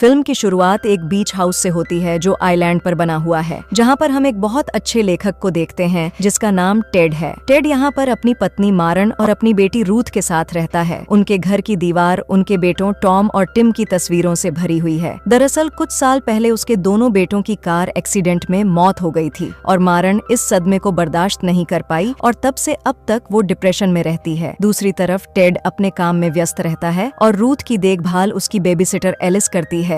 Film की शुरुआत एक बीच हाउस से होती है जो आइलैंड पर बना हुआ है, जहाँ पर हम एक बहुत अच्छे लेखक को देखते हैं जिसका नाम टेड है। टेड यहाँ पर अपनी पत्नी मारन और अपनी बेटी रूथ के साथ रहता है। उनके घर की दीवार उनके बेटों टॉम और टिम की तस्वीरों से भरी हुई है। दरअसल कुछ साल पहले उसके दोनों बेटों की कार एक्सीडेंट में मौत हो गई थी और मारन इस सदमे को बर्दाश्त नहीं कर पाई और तब से अब तक वो डिप्रेशन में रहती है। दूसरी तरफ टेड अपने काम में व्यस्त रहता है और रूथ की देखभाल उसकी बेबीसिटर एलिस करती है।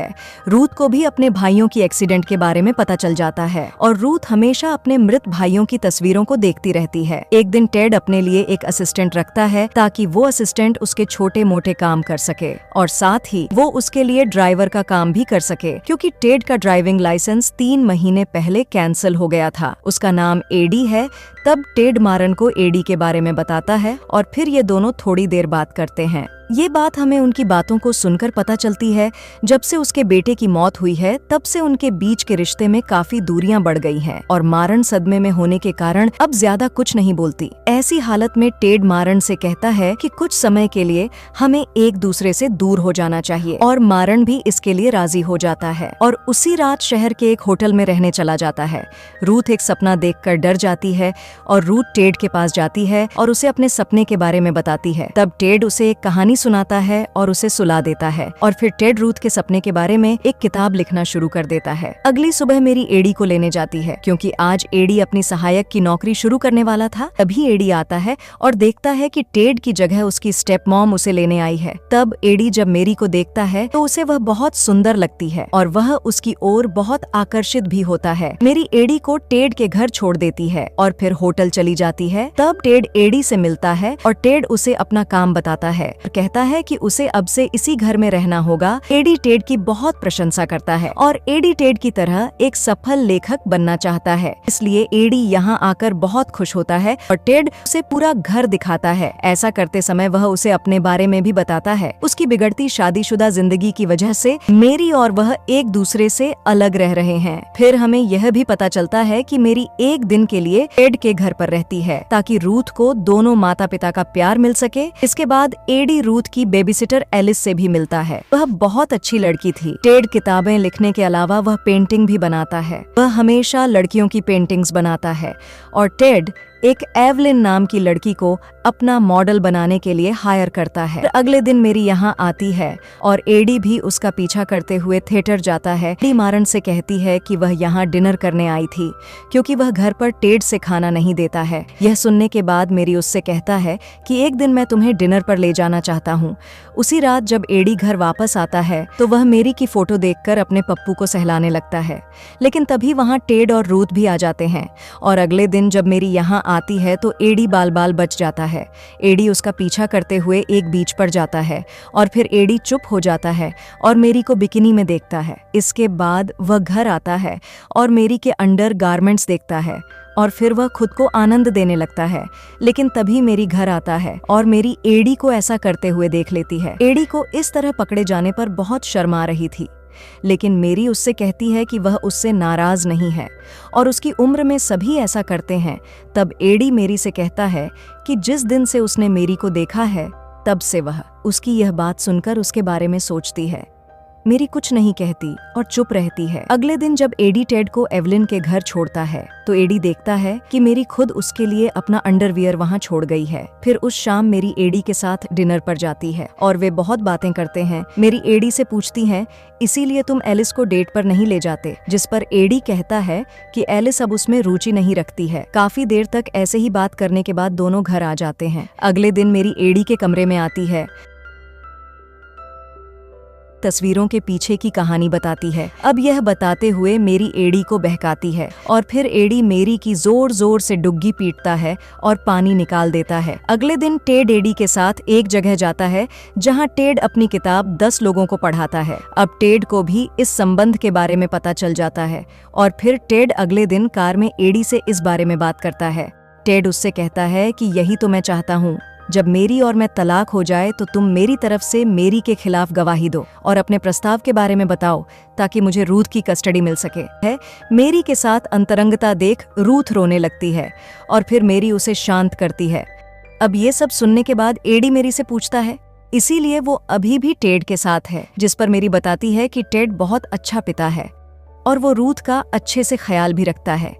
रूथ को भी अपने भाइयों की एक्सीडेंट के बारे में पता चल जाता है और रूथ हमेशा अपने मृत भाइयों की तस्वीरों को देखती रहती है। एक दिन टेड अपने लिए एक असिस्टेंट रखता है ताकि वो असिस्टेंट उसके छोटे मोटे काम कर सके और साथ ही वो उसके लिए ड्राइवर का काम भी कर सके, क्योंकि टेड का ड्राइविंग लाइसेंस 3 महीने पहले कैंसिल हो गया था। उसका नाम एडी है। तब टेड मारन को एडी के बारे में बताता है और फिर ये दोनों थोड़ी देर बात करते हैं। ये बात हमें उनकी बातों को सुनकर पता चलती है। जब से उसके बेटे की मौत हुई है तब से उनके बीच के रिश्ते में काफी दूरियां बढ़ गई हैं और मारन सदमे में होने के कारण अब ज्यादा कुछ नहीं बोलती। ऐसी हालत में टेड मारन से कहता है कि कुछ समय के लिए हमें एक दूसरे से दूर हो जाना चाहिए और मारन भी इसके लिए राजी हो जाता है और उसी रात शहर के एक होटल में रहने चला जाता है। रूथ एक सपना देखकर डर जाती है और रूथ टेड के पास जाती है और उसे अपने सपने के बारे में बताती है। तब टेड उसे एक कहानी सुनाता है और उसे सुला देता है और फिर टेड रूथ के सपने के बारे में एक किताब लिखना शुरू कर देता है। अगली सुबह मेरी एडी को लेने जाती है क्योंकि आज एडी अपनी सहायक की नौकरी शुरू करने वाला था। तभी एडी आता है और देखता है कि टेड की जगह उसकी स्टेप मॉम उसे लेने आई है। तब एडी जब मेरी को देखता है तो उसे वह बहुत सुंदर लगती है और वह उसकी ओर बहुत आकर्षित भी होता है। मेरी एडी को टेड के घर छोड़ देती है और फिर होटल चली जाती है। तब टेड एडी से मिलता है और टेड उसे अपना काम बताता है, कहता है कि उसे अब से इसी घर में रहना होगा। एडी टेड की बहुत प्रशंसा करता है और एडी टेड की तरह एक सफल लेखक बनना चाहता है, इसलिए एडी यहाँ आकर बहुत खुश होता है और टेड उसे पूरा घर दिखाता है। ऐसा करते समय वह उसे अपने बारे में भी बताता है। उसकी बिगड़ती शादीशुदा जिंदगी की वजह से मेरी और वह एक दूसरे से अलग रह रहे हैं। फिर हमें यह भी पता चलता है कि मेरी एक दिन के लिए टेड के घर पर रहती है ताकि रूथ को दोनों माता पिता का प्यार मिल सके। इसके बाद एडी रूथ की बेबीसिटर एलिस से भी मिलता है। वह बहुत अच्छी लड़की थी। टेड किताबें लिखने के अलावा वह पेंटिंग भी बनाता है। वह हमेशा लड़कियों की पेंटिंग्स बनाता है और टेड एक एवलिन नाम की लड़की को अपना मॉडल बनाने के लिए हायर करता है। अगले दिन मेरी यहाँ आती है और एडी भी उसका पीछा करते हुए थिएटर जाता है। एडी मारन से कहती है कि वह यहाँ डिनर करने आई थी क्योंकि वह घर पर टेड से खाना नहीं देता है। यह सुनने के बाद मेरी उससे कहता है कि एक दिन मैं तुम्हें डिनर पर ले जाना चाहता हूँ। उसी रात जब एडी घर वापस आता है तो वह मेरी की फोटो देखकर अपने पप्पू को सहलाने लगता है, लेकिन तभी वहाँ टेड और रूथ भी आ जाते हैं और अगले दिन जब मेरी यहाँ आती है तो एडी बाल बाल बच जाता है। एडी उसका पीछा करते हुए एक बीच पर जाता है और फिर एडी चुप हो जाता है और मेरी को बिकिनी में देखता है। इसके बाद वह घर आता है और मेरी के अंडर गारमेंट्स देखता है और फिर वह खुद को आनंद देने लगता है, लेकिन तभी मेरी घर आता है और मेरी एडी को ऐसा करते हुए देख लेती है। एडी को इस तरह पकड़े जाने पर बहुत शर्मा रही थी, लेकिन मेरी उससे कहती है कि वह उससे नाराज नहीं है और उसकी उम्र में सभी ऐसा करते हैं। तब एडी मेरी से कहता है कि जिस दिन से उसने मेरी को देखा है तब से वह उसकी यह बात सुनकर उसके बारे में सोचती है। मेरी कुछ नहीं कहती और चुप रहती है। अगले दिन जब एडी टेड को एवलिन के घर छोड़ता है तो एडी देखता है कि मेरी खुद उसके लिए अपना अंडरवियर वहाँ छोड़ गई है। फिर उस शाम मेरी एडी के साथ डिनर पर जाती है और वे बहुत बातें करते हैं। मेरी एडी से पूछती हैं, इसीलिए तुम एलिस को डेट पर नहीं ले जाते? जिस पर एडी कहता है कि एलिस अब उसमें रुचि नहीं रखती है। काफी देर तक ऐसे ही बात करने के बाद दोनों घर आ जाते हैं। अगले दिन मेरी एडी के कमरे में आती है, तस्वीरों के पीछे की कहानी बताती है। अब यह बताते हुए मेरी एडी को बहकाती है और फिर एडी मेरी की जोर जोर से डुग्गी पीटता है और पानी निकाल देता है। अगले दिन टेड एडी के साथ एक जगह जाता है जहां टेड अपनी किताब 10 लोगों को पढ़ाता है। अब टेड को भी इस संबंध के बारे में पता चल जाता है और फिर टेड अगले दिन कार में एडी से इस बारे में बात करता है। टेड उससे कहता है कि यही तो मैं चाहता हूँ, जब मेरी और मैं तलाक हो जाए तो तुम मेरी तरफ से मेरी के खिलाफ गवाही दो और अपने प्रस्ताव के बारे में बताओ ताकि मुझे रूथ की कस्टडी मिल सके। है मेरी के साथ अंतरंगता देख रूथ रोने लगती है और फिर मेरी उसे शांत करती है। अब ये सब सुनने के बाद एडी मेरी से पूछता है, इसीलिए वो अभी भी टेड के साथ है, जिस पर मेरी बताती है कि टेड बहुत अच्छा पिता है और वो रूथ का अच्छे से ख्याल भी रखता है।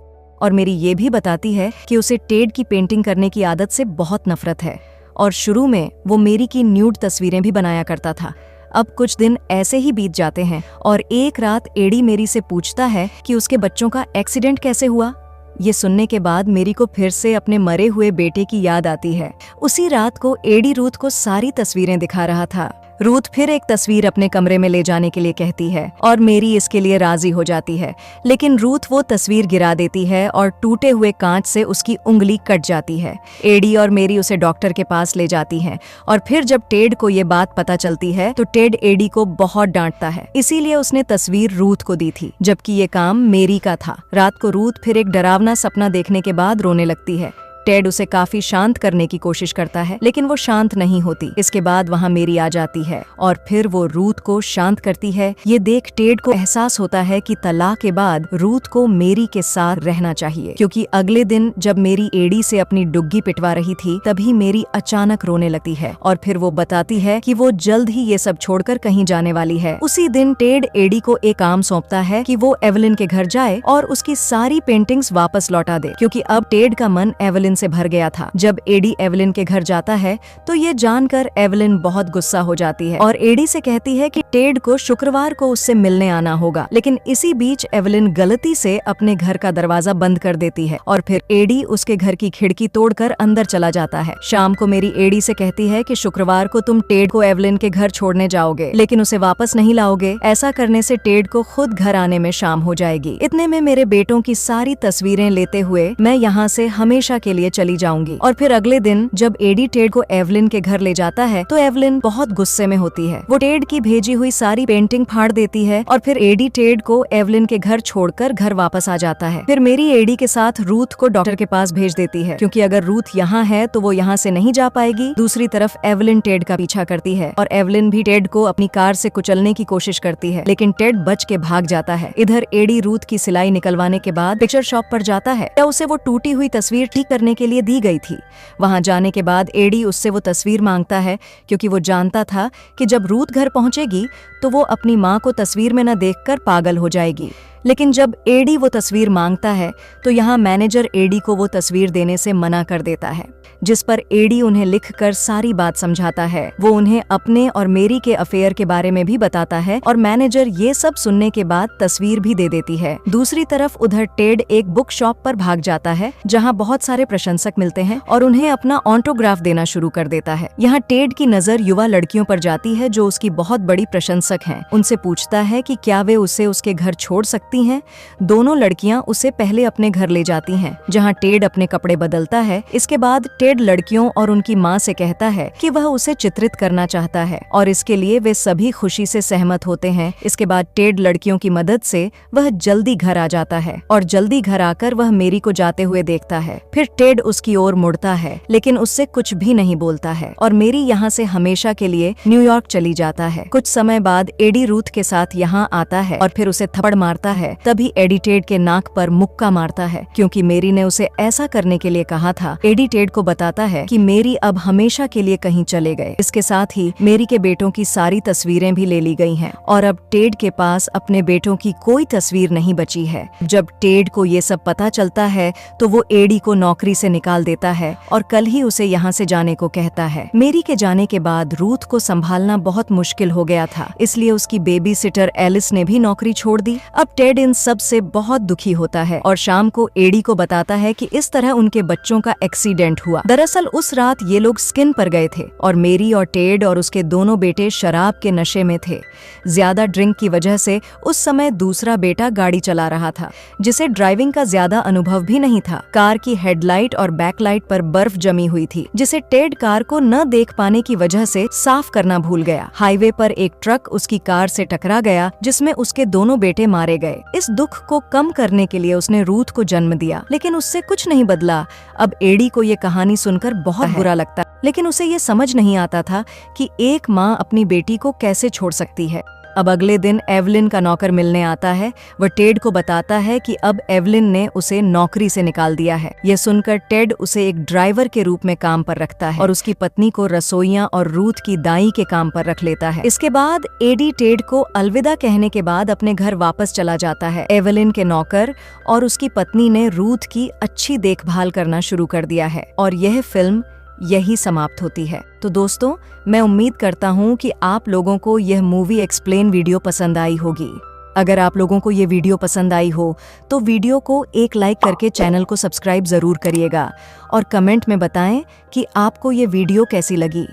और मेरी ये भी बताती है कि उसे टेड की पेंटिंग करने की आदत से बहुत नफरत है और शुरू में वो मेरी की न्यूड तस्वीरें भी बनाया करता था। अब कुछ दिन ऐसे ही बीत जाते हैं और एक रात एडी मेरी से पूछता है कि उसके बच्चों का एक्सीडेंट कैसे हुआ। ये सुनने के बाद मेरी को फिर से अपने मरे हुए बेटे की याद आती है। उसी रात को एडी रूथ को सारी तस्वीरें दिखा रहा था। रूथ फिर एक तस्वीर अपने कमरे में ले जाने के लिए कहती है और मेरी इसके लिए राजी हो जाती है, लेकिन रूथ वो तस्वीर गिरा देती है और टूटे हुए कांच से उसकी उंगली कट जाती है। एडी और मेरी उसे डॉक्टर के पास ले जाती हैं और फिर जब टेड को ये बात पता चलती है तो टेड एडी को बहुत डांटता है, इसीलिए उसने तस्वीर रूथ को दी थी, जबकि ये काम मेरी का था। रात को रूथ फिर एक डरावना सपना देखने के बाद रोने लगती है। टेड उसे काफी शांत करने की कोशिश करता है, लेकिन वो शांत नहीं होती। इसके बाद वहाँ मेरी आ जाती है और फिर वो रूथ को शांत करती है। ये देख टेड को एहसास होता है कि तलाक के बाद रूथ को मेरी के साथ रहना चाहिए, क्योंकि अगले दिन जब मेरी एडी से अपनी डुग्गी पिटवा रही थी तभी मेरी अचानक रोने लगती है और फिर वो बताती है कि वो जल्द ही ये सब छोड़कर कहीं जाने वाली है। उसी दिन टेड एडी को एक काम सौंपता है कि वो एवलिन के घर जाए और उसकी सारी पेंटिंग्स वापस लौटा दे, क्योंकि अब टेड का मन एवलिन से भर गया था। जब एडी एवलिन के घर जाता है तो ये जानकर एवलिन बहुत गुस्सा हो जाती है और एडी से कहती है कि टेड को शुक्रवार को उससे मिलने आना होगा, लेकिन इसी बीच एवलिन गलती से अपने घर का दरवाजा बंद कर देती है और फिर एडी उसके घर की खिड़की तोड़कर अंदर चला जाता है। शाम को मेरी एडी से कहती है कि शुक्रवार को तुम टेड को एवलिन के घर छोड़ने जाओगे, लेकिन उसे वापस नहीं लाओगे। ऐसा करने से टेड को खुद घर आने में शाम हो जाएगी। इतने में मेरे बेटों की सारी तस्वीरें लेते हुए मैं यहाँ से हमेशा के लिए चली जाऊंगी। और फिर अगले दिन जब एडी टेड को एवलिन के घर ले जाता है तो एवलिन बहुत गुस्से में होती है। वो टेड की भेजी हुई सारी पेंटिंग फाड़ देती है और फिर एडी टेड को एवलिन के घर छोड़कर घर वापस आ जाता है। फिर मेरी एडी के साथ रूथ को डॉक्टर के पास भेज देती है, क्योंकि अगर रूथ यहाँ है तो वो यहाँ से नहीं जा पाएगी। दूसरी तरफ एवलिन टेड का पीछा करती है और एवलिन भी टेड को अपनी कार से कुचलने की कोशिश करती है, लेकिन टेड बच के भाग जाता है। इधर एडी रूथ की सिलाई निकलवाने के बाद पिक्चर शॉप पर जाता है या उसे वो टूटी हुई तस्वीर ठीक करने के लिए दी गई थी। वहां जाने के बाद एडी उससे वो तस्वीर मांगता है, क्योंकि वो जानता था कि जब रूथ घर पहुंचेगी तो वो अपनी माँ को तस्वीर में न देखकर पागल हो जाएगी। लेकिन जब एडी वो तस्वीर मांगता है तो यहाँ मैनेजर एडी को वो तस्वीर देने से मना कर देता है, जिस पर एडी उन्हें लिखकर सारी बात समझाता है। वो उन्हें अपने और मेरी के अफेयर के बारे में भी बताता है और मैनेजर ये सब सुनने के बाद तस्वीर भी दे देती है। दूसरी तरफ उधर टेड एक बुक शॉप पर भाग जाता है, जहाँ बहुत सारे प्रशंसक मिलते हैं और उन्हें अपना ऑटोग्राफ देना शुरू कर देता है। यहाँ टेड की नजर युवा लड़कियों पर जाती है जो उसकी बहुत बड़ी प्रशंसक हैं। उनसे पूछता है कि क्या वे उसे उसके घर छोड़ सकती हैं। दोनों लड़कियां उसे पहले अपने घर ले जाती हैं, जहां टेड अपने कपड़े बदलता है। इसके बाद टेड लड़कियों और उनकी माँ से कहता है कि वह उसे चित्रित करना चाहता है और इसके लिए वे सभी खुशी से सहमत होते हैं। इसके बाद टेड लड़कियों की मदद से वह जल्दी घर आ जाता है और जल्दी घर आकर वह मेरी को जाते हुए देखता है। फिर टेड उसकी ओर मुड़ता है, लेकिन उससे कुछ भी नहीं बोलता है और मेरी यहाँ से हमेशा के लिए न्यूयॉर्क चली जाता है। कुछ समय बाद एडी रूथ के साथ यहाँ आता है और फिर उसे थप्पड़ मारता है। तभी एडी टेड के नाक पर मुक्का मारता है, क्योंकि मेरी ने उसे ऐसा करने के लिए कहा था। एडी टेड को बताता है कि मेरी अब हमेशा के लिए कहीं चले गए। इसके साथ ही मेरी के बेटों की सारी तस्वीरें भी ले ली गई हैं और अब टेड के पास अपने बेटों की कोई तस्वीर नहीं बची है। जब टेड को ये सब पता चलता है तो वो एडी को नौकरी से निकाल देता है और कल ही उसे यहाँ से जाने को कहता है। मेरी के जाने के बाद रूथ को संभालना बहुत मुश्किल हो गया था, इसलिए उसकी बेबी सिटर एलिस ने भी नौकरी छोड़ दी। अब टेड इन सब से बहुत दुखी होता है और शाम को एडी को बताता है कि इस तरह उनके बच्चों का एक्सीडेंट हुआ। दरअसल उस रात ये लोग स्किन पर गए थे और मेरी और टेड और उसके दोनों बेटे शराब के नशे में थे। ज्यादा ड्रिंक की वजह से उस समय दूसरा बेटा गाड़ी चला रहा था, जिसे ड्राइविंग का ज्यादा अनुभव भी नहीं था। कार की हेडलाइट और बैकलाइट पर बर्फ जमी हुई थी, जिसे टेड कार को न देख पाने की वजह से साफ करना भूल गया। हाईवे पर एक ट्रक उसकी कार से टकरा गया, जिसमें उसके दोनों बेटे मारे गए। इस दुख को कम करने के लिए उसने रूथ को जन्म दिया, लेकिन उससे कुछ नहीं बदला। अब एडी को ये कहानी सुनकर बहुत बुरा लगता, लेकिन उसे ये समझ नहीं आता था कि एक माँ अपनी बेटी को कैसे छोड़ सकती है। अब अगले दिन एवलिन का नौकर मिलने आता है। वह टेड को बताता है कि अब एवलिन ने उसे नौकरी से निकाल दिया है। यह सुनकर टेड उसे एक ड्राइवर के रूप में काम पर रखता है और उसकी पत्नी को रसोइयां और रूथ की दाई के काम पर रख लेता है। इसके बाद एडी टेड को अलविदा कहने के बाद अपने घर वापस चला जाता है। एवलिन के नौकर और उसकी पत्नी ने रूथ की अच्छी देखभाल करना शुरू कर दिया है और यह फिल्म यही समाप्त होती है। तो दोस्तों, मैं उम्मीद करता हूँ कि आप लोगों को यह मूवी एक्सप्लेन वीडियो पसंद आई होगी। अगर आप लोगों को ये वीडियो पसंद आई हो तो वीडियो को एक लाइक करके चैनल को सब्सक्राइब जरूर करिएगा और कमेंट में बताएं कि आपको ये वीडियो कैसी लगी।